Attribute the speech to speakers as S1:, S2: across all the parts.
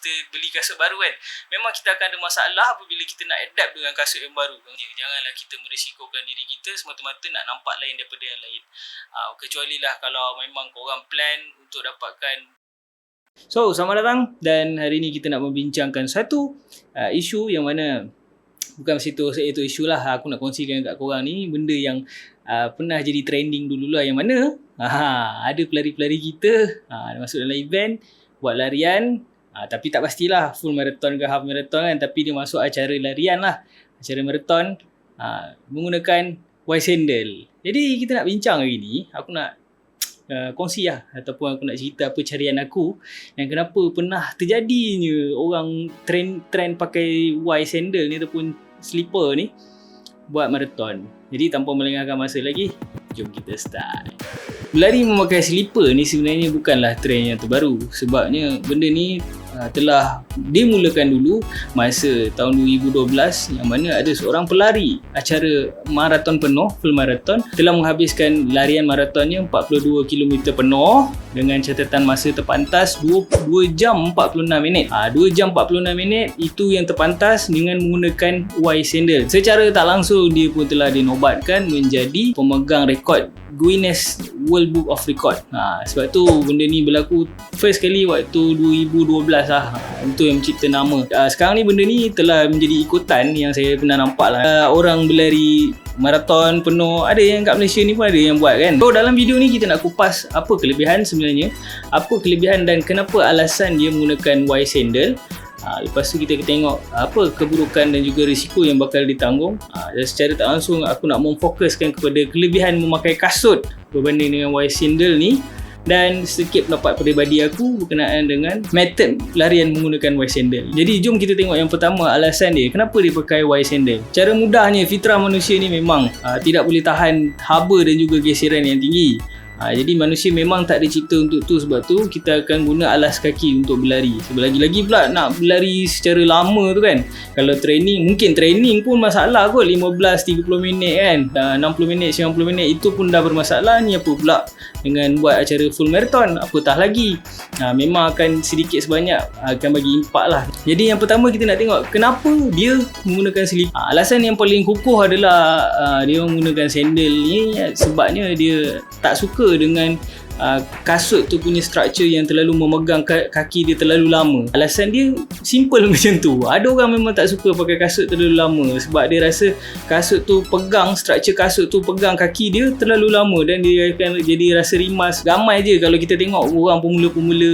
S1: kita beli kasut baru kan, memang kita akan ada masalah apabila kita nak adapt dengan kasut yang baru. Janganlah kita merisikokan diri kita semata-mata nak nampak lain daripada yang lain. Kecuali lah kalau memang korang plan untuk dapatkan. So, selamat datang, dan hari ni kita nak membincangkan satu isu yang mana bukan situ isu lah, aku nak kongsikan kat korang ni benda yang pernah jadi trending dulu lah, yang mana ada pelari-pelari kita masuk dalam event buat larian, tapi tak pastilah full marathon ke half marathon kan, tapi dia masuk acara larian lah, acara marathon menggunakan wide sandal. Jadi kita nak bincang hari ni, aku nak kongsi lah, ataupun aku nak cerita apa carian aku yang kenapa pernah terjadinya orang trend pakai wide sandal ni ataupun slipper ni buat marathon. Jadi tanpa melengahkan masa lagi, jom kita start. Berlari memakai slipper ni sebenarnya bukanlah trend yang terbaru, sebabnya benda ni telah dimulakan dulu masa tahun 2012, yang mana ada seorang pelari acara maraton penuh, full marathon, telah menghabiskan larian maratonnya 42 km penuh dengan catatan masa terpantas 2 jam 46 minit. 2 jam 46 minit itu yang terpantas dengan menggunakan wide sandal. Secara tak langsung dia pun telah dinobatkan menjadi pemegang rekod Guinness World Book of Record. Sebab tu benda ni berlaku first kali waktu 2012 lah. Itu yang mencipta nama. Sekarang ni benda ni telah menjadi ikutan yang saya pernah nampak lah. Orang berlari maraton penuh, ada yang kat Malaysia ni pun ada yang buat kan. So dalam video ni kita nak kupas apa kelebihan sebenarnya, apa kelebihan dan kenapa alasan dia menggunakan wide sandal. Lepas tu kita tengok apa keburukan dan juga risiko yang bakal ditanggung. Dan secara tak langsung aku nak memfokuskan kepada kelebihan memakai kasut berbanding dengan wide sandal ni, dan sedikit pendapat peribadi aku berkenaan dengan metod larian menggunakan wide sandal. Jadi jom kita tengok yang pertama, alasan dia kenapa dia pakai wide sandal. Cara mudahnya, fitrah manusia ni memang tidak boleh tahan haba dan juga geseran yang tinggi. Jadi manusia memang tak dicipta untuk tu, sebab tu kita akan guna alas kaki untuk berlari. Lagi-lagi pula nak berlari secara lama tu kan, kalau mungkin training pun masalah kot, 15-30 minit kan, 60 minit 90 minit itu pun dah bermasalah, ni apa pula dengan buat acara full marathon, apatah lagi. Memang akan sedikit sebanyak akan bagi impak lah. Jadi yang pertama kita nak tengok kenapa dia menggunakan slipper. Alasan yang paling kukuh adalah dia menggunakan sandal ni sebabnya dia tak suka dengan kasut tu punya structure yang terlalu memegang kaki dia terlalu lama. Alasan dia simple macam tu. Ada orang memang tak suka pakai kasut terlalu lama sebab dia rasa kasut tu pegang, structure kasut tu pegang kaki dia terlalu lama dan dia akan jadi rasa rimas. Ramai je kalau kita tengok orang pemula-pemula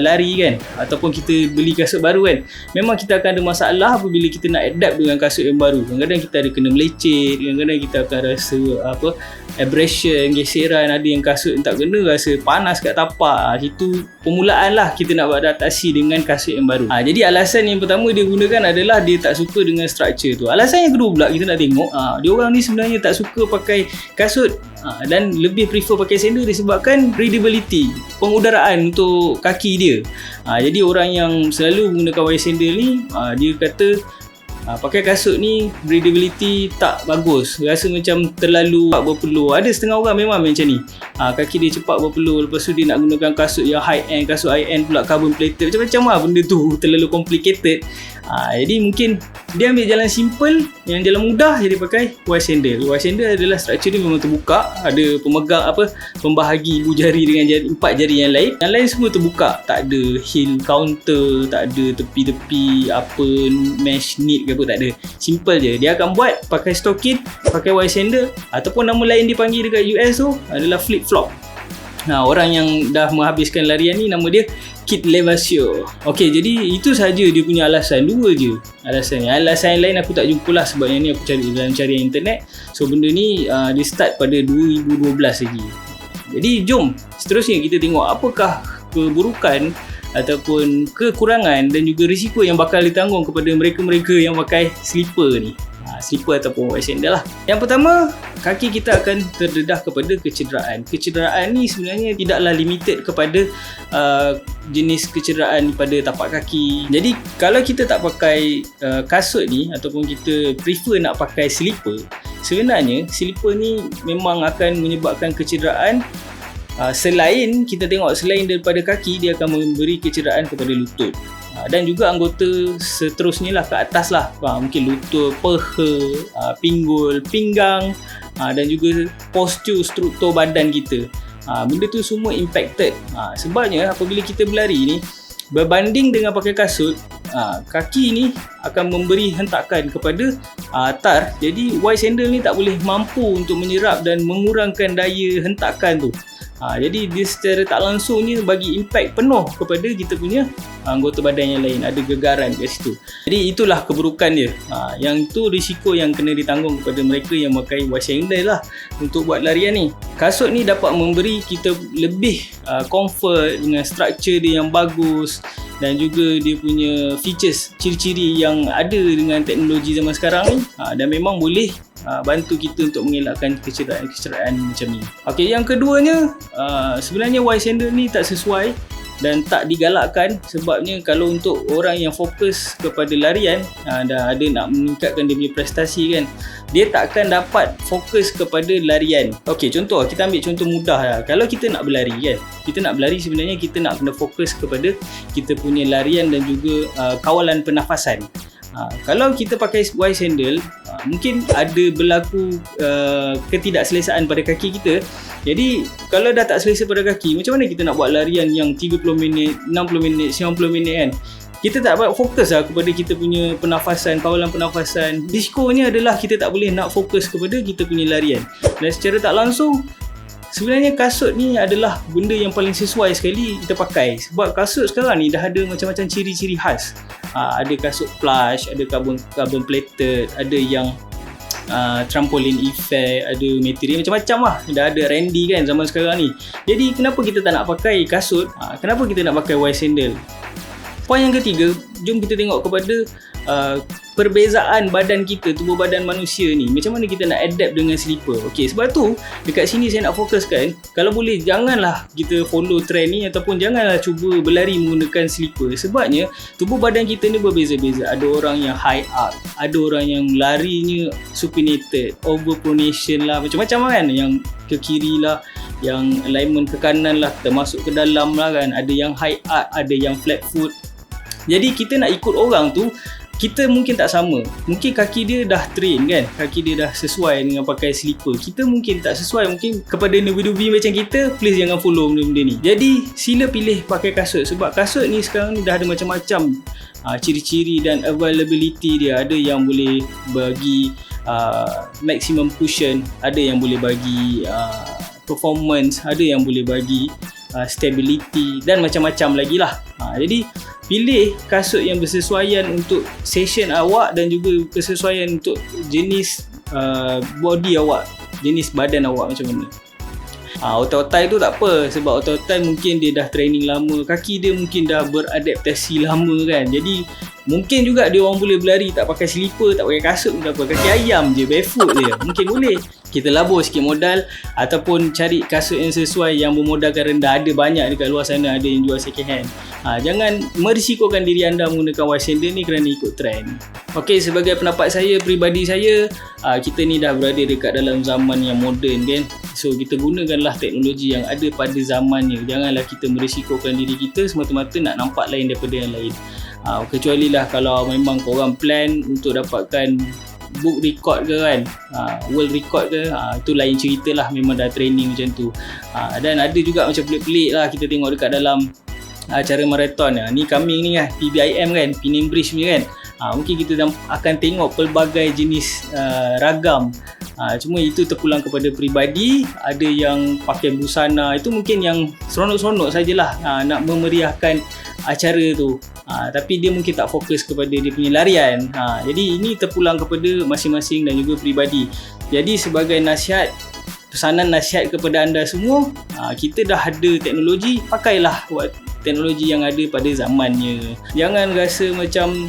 S1: lari kan, ataupun kita beli kasut baru kan, memang kita akan ada masalah apabila kita nak adapt dengan kasut yang baru. Kadang-kadang kita ada kena melecet, kadang-kadang kita akan rasa abrasion, geseran, ada yang kasut yang tak kena rasa panas kat tapak. Itu permulaan lah kita nak beradaptasi dengan kasut yang baru. Jadi alasan yang pertama dia gunakan adalah dia tak suka dengan structure tu. Alasan yang kedua pula kita nak tengok dia orang ni sebenarnya tak suka pakai kasut dan lebih prefer pakai sandal disebabkan breathability, pengudaraan untuk kaki dia. Jadi orang yang selalu menggunakan wide sandal ni dia kata pakai kasut ni breathability tak bagus, rasa macam terlalu cepat berpeluh. Ada setengah orang memang macam ni, kaki dia cepat berpeluh, lepas tu dia nak gunakan kasut yang high end, kasut high end pula carbon plated, macam-macam lah benda tu, terlalu complicated. Jadi mungkin dia ambil jalan simple, yang jalan mudah, jadi pakai wide sandal. Wide sandal adalah structure dia memang terbuka, ada pemegang pembahagi ibu jari dengan empat jari yang lain semua terbuka, tak ada heel counter, tak ada tepi-tepi mesh knit ke apa, tak ada. Simple je. Dia akan buat pakai stocking, pakai wide sandal, ataupun nama lain dipanggil dekat US tu adalah flip flop. Orang yang dah menghabiskan larian ni nama dia Kit Levasseur. Okey, jadi itu saja dia punya alasan, dua je alasan. Alasan yang lain aku tak jumpa lah, sebab yang ni aku cari dalam carian internet. So benda ni dia start pada 2012 lagi. Jadi jom seterusnya kita tengok apakah keburukan ataupun kekurangan dan juga risiko yang bakal ditanggung kepada mereka-mereka yang pakai slipper ni, slipper ataupun wide sandal lah. Yang pertama, kaki kita akan terdedah kepada kecederaan. Kecederaan ni sebenarnya tidaklah limited kepada jenis kecederaan pada tapak kaki. Jadi kalau kita tak pakai kasut ni ataupun kita prefer nak pakai slipper, sebenarnya slipper ni memang akan menyebabkan kecederaan. Selain kita tengok, selain daripada kaki, dia akan memberi kecederaan kepada lutut. Dan juga anggota seterusnya lah ke atas lah, mungkin lutut, peha, pinggul, pinggang, dan juga postur struktur badan kita. Benda tu semua impacted. Sebabnya apabila kita berlari ni, berbanding dengan pakai kasut, kaki ni akan memberi hentakan kepada tar. Jadi wide sandal ni tak boleh mampu untuk menyerap dan mengurangkan daya hentakan tu. Jadi dia secara tak langsungnya bagi impact penuh kepada kita punya anggota badan yang lain. Ada gegaran kat situ. Jadi itulah keburukan dia. Yang tu risiko yang kena ditanggung kepada mereka yang memakai wide sandal lah untuk buat larian ni. Kasut ni dapat memberi kita lebih comfort dengan struktur dia yang bagus, dan juga dia punya features, ciri-ciri yang ada dengan teknologi zaman sekarang ni, dan memang boleh bantu kita untuk mengelakkan kecederaan macam ni. Okey, yang keduanya, sebenarnya wide sandal ni tak sesuai dan tak digalakkan, sebabnya kalau untuk orang yang fokus kepada larian dan ada nak meningkatkan dia punya prestasi kan, dia takkan dapat fokus kepada larian. Okey, contoh, kita ambil contoh mudah lah. Kalau kita nak berlari kan, kita nak berlari, sebenarnya kita nak kena fokus kepada kita punya larian dan juga kawalan pernafasan. Kalau kita pakai wide sandal, mungkin ada berlaku ketidakselesaan pada kaki kita. Jadi kalau dah tak selesa pada kaki, macam mana kita nak buat larian yang 30 minit, 60 minit, 90 minit kan? Kita tak dapat fokus lah kepada kita punya pernafasan, kawalan pernafasan. Risikonya adalah kita tak boleh nak fokus kepada kita punya larian. Dan secara tak langsung, sebenarnya kasut ni adalah benda yang paling sesuai sekali kita pakai. Sebab kasut sekarang ni dah ada macam-macam ciri-ciri khas. Ada kasut plush, ada carbon plated, ada yang trampoline effect, ada material macam-macam lah. Dah ada Randy kan zaman sekarang ni. Jadi kenapa kita tak nak pakai kasut? Kenapa kita nak pakai wide sandal? Poin yang ketiga, jom kita tengok kepada perbezaan badan kita, tubuh badan manusia ni. Macam mana kita nak adapt dengan slipper. Okey, sebab tu dekat sini saya nak fokuskan, kalau boleh janganlah kita follow trend ni, ataupun janganlah cuba berlari menggunakan slipper. Sebabnya tubuh badan kita ni berbeza-beza. Ada orang yang high up, ada orang yang larinya supinated, overpronation lah, macam-macam kan, yang ke kiri lah, yang alignment ke kanan lah, termasuk ke dalam lah kan. Ada yang high up, ada yang flat foot. Jadi kita nak ikut orang tu, kita mungkin tak sama. Mungkin kaki dia dah train kan, kaki dia dah sesuai dengan pakai slipper. Kita mungkin tak sesuai. Mungkin kepada newbie macam kita, please jangan follow benda-benda ni. Jadi sila pilih pakai kasut. Sebab kasut ni sekarang ni dah ada macam-macam ciri-ciri dan availability dia. Ada yang boleh bagi maximum cushion, ada yang boleh bagi performance, ada yang boleh bagi stability, dan macam-macam lagi lah. Jadi pilih kasut yang bersesuaian untuk session awak dan juga kesesuaian untuk jenis body awak, jenis badan awak macam mana. Otai-otai tu tak apa, sebab otai-otai mungkin dia dah training lama, kaki dia mungkin dah beradaptasi lama kan. Jadi mungkin juga dia orang boleh berlari tak pakai slipper, tak pakai kasut pun tak apa, kaki ayam je, barefoot je, mungkin boleh. Kita labur sikit modal ataupun cari kasut yang sesuai, yang bermodalkan rendah. Ada banyak dekat luar sana, ada yang jual second hand. Jangan merisikokan diri anda menggunakan wide sandal ni kerana ikut trend. Okey, sebagai pendapat saya, peribadi saya, kita ni dah berada dekat dalam zaman yang moden kan. So kita gunakanlah teknologi yang ada pada zamannya. Janganlah kita merisikokan diri kita semata-mata nak nampak lain daripada yang lain. Kecuali lah kalau memang korang plan untuk dapatkan book record ke kan, world record ke, itu lain cerita lah, memang dah training macam tu. Dan ada juga macam pelik-pelik lah kita tengok dekat dalam acara marathon ni, coming ni kan, PBIM kan, Penang Bridge ni kan. Mungkin kita akan tengok pelbagai jenis ragam. Cuma itu terpulang kepada peribadi. Ada yang pakai busana, itu mungkin yang seronok-seronok sajalah, nak memeriahkan acara tu. Tapi dia mungkin tak fokus kepada dia punya larian. Jadi ini terpulang kepada masing-masing dan juga peribadi. Jadi sebagai nasihat, pesanan nasihat kepada anda semua, kita dah ada teknologi, pakailah teknologi yang ada pada zamannya. Jangan rasa macam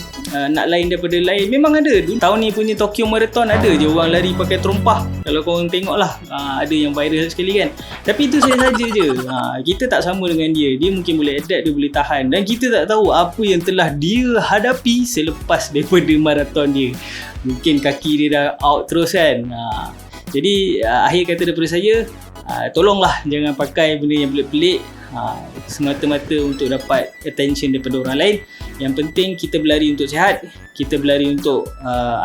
S1: nak lain daripada lain. Memang ada. Tahun ni punya Tokyo Marathon ada je orang lari pakai terompah. Kalau korang tengok lah, ada yang viral sekali kan. Tapi itu saja je. Kita tak sama dengan dia. Dia mungkin boleh adapt, dia boleh tahan. Dan kita tak tahu apa yang telah dia hadapi selepas daripada marathon dia. Mungkin kaki dia dah out terus kan. Jadi akhir kata daripada saya, tolonglah jangan pakai benda yang pelik-pelik semata-mata untuk dapat attention daripada orang lain. Yang penting kita berlari untuk sihat, kita berlari untuk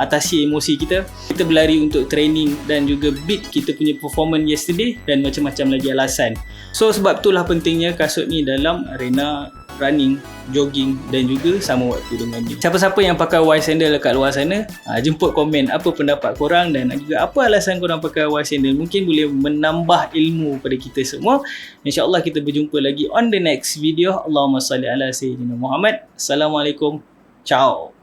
S1: atasi emosi kita, kita berlari untuk training dan juga beat kita punya performance yesterday dan macam-macam lagi alasan. So sebab itulah pentingnya kasut ni dalam arena running, jogging dan juga sama waktu dengan ni. Siapa-siapa yang pakai wide sandal kat luar sana, jemput komen apa pendapat korang dan juga apa alasan korang pakai wide sandal. Mungkin boleh menambah ilmu pada kita semua. InsyaAllah kita berjumpa lagi on the next video. Allahumma salli ala Sayyidina Muhammad. Assalamualaikum. Ciao.